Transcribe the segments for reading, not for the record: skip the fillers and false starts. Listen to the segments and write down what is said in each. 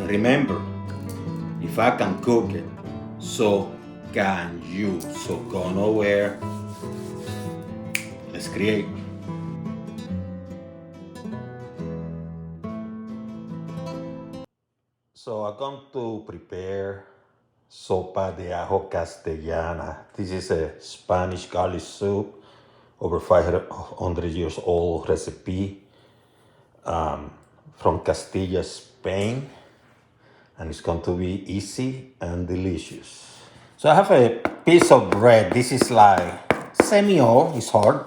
And remember, if I can cook it, so can you. So go nowhere. Let's create. So I'm going to prepare Sopa de Ajo Castellana. This is a Spanish garlic soup, over 500 years old recipe from Castilla, Spain. And it's going to be easy and delicious. So I have a piece of bread. This is like semi-old, it's hard,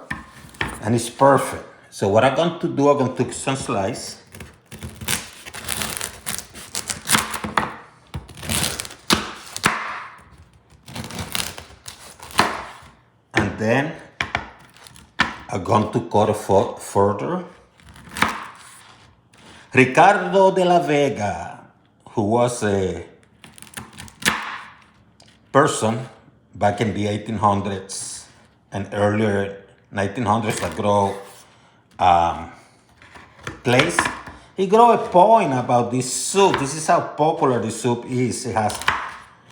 and it's perfect. So what I'm going to do, I'm going to take some slice. And then I'm going to cut it further. Ricardo de la Vega, who was a person back in the 1800s and earlier 1900s that grow place, he grew a point about this soup. This is how popular the soup is. It has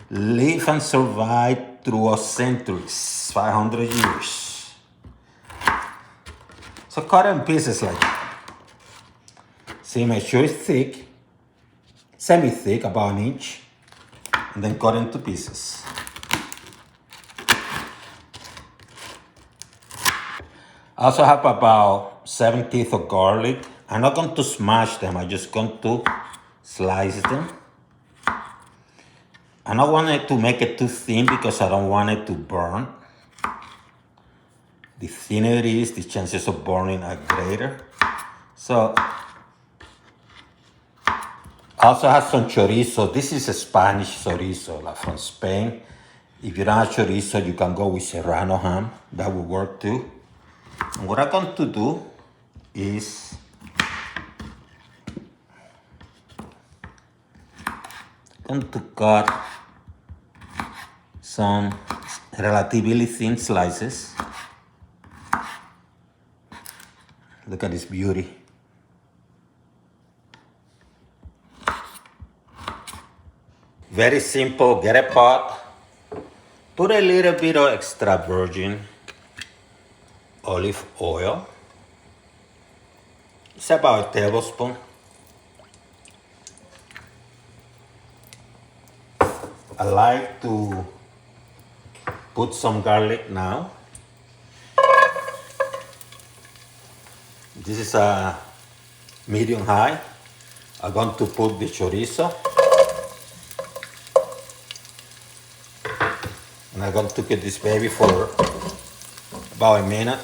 lived and survived through centuries, 500 years. So cut in pieces like that. See, make sure it's thick, semi-thick, about an inch, and then cut into pieces. I also have about 7 teeth of garlic. I'm not going to smash them, I'm just going to slice them. I don't want it to make it too thin because I don't want it to burn. The thinner it is, the chances of burning are greater. So, I also have some chorizo. This is a Spanish chorizo, like from Spain. If you don't have chorizo, you can go with serrano ham. That will work too. And what I'm going to do is going to cut some relatively thin slices. Look at this beauty. Very simple. Get a pot. Put a little bit of extra virgin olive oil. It's about a tablespoon. I like to put some garlic now. This is a medium high. I'm going to put the chorizo. And I'm going to cook this baby for about a minute.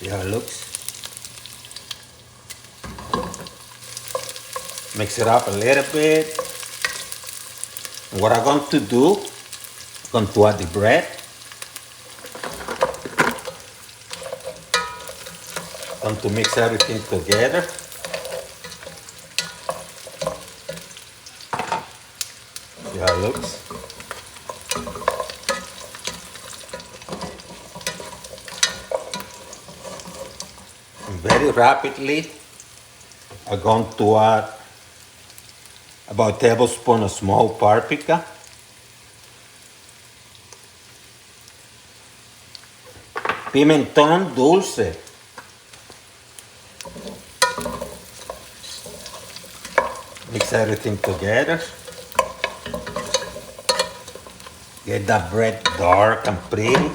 See how it looks. Mix it up a little bit. And what I'm going to do, I'm going to add the bread. I'm going to mix everything together. See how it looks. And very rapidly, I'm going to add about a tablespoon of small paprika. Pimentón dulce. Mix everything together. Get that bread dark and pretty.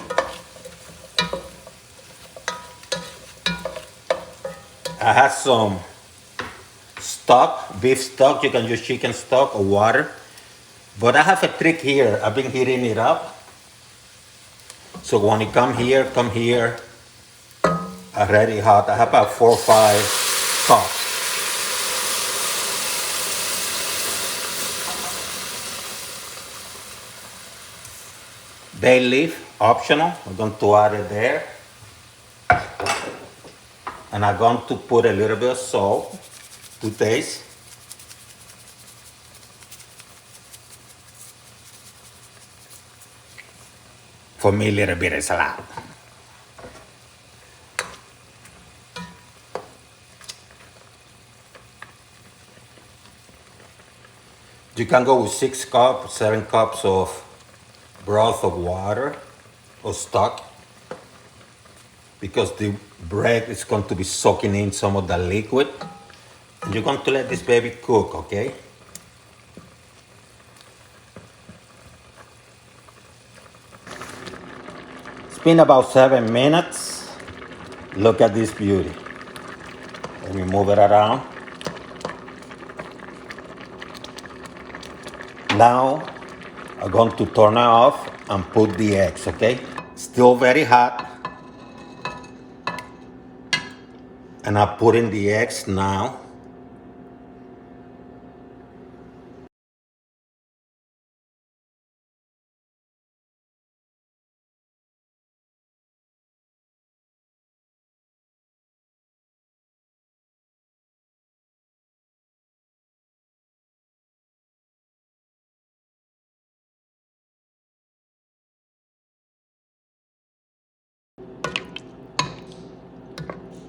I have some stock, beef stock. You can use chicken stock or water. But I have a trick here. I've been heating it up. So when you come here, already hot. I have about 4 or 5 cups. Bay leaf, optional. I'm going to add it there. And I'm going to put a little bit of salt to taste. For me, a little bit is a lot. You can go with 6 cups, 7 cups of broth of water or stock because the bread is going to be soaking in some of the liquid. And you're going to let this baby cook, okay? It's been about 7 minutes. Look at this beauty. Let me move it around. Now I'm going to turn it off and put the eggs, okay? Still very hot. And I'm putting the eggs now.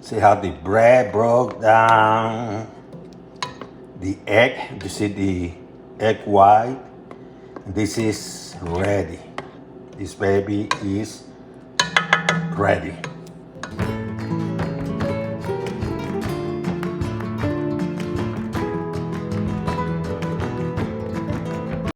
See how the bread broke down. The egg, you see the egg white. This is ready. This baby is ready.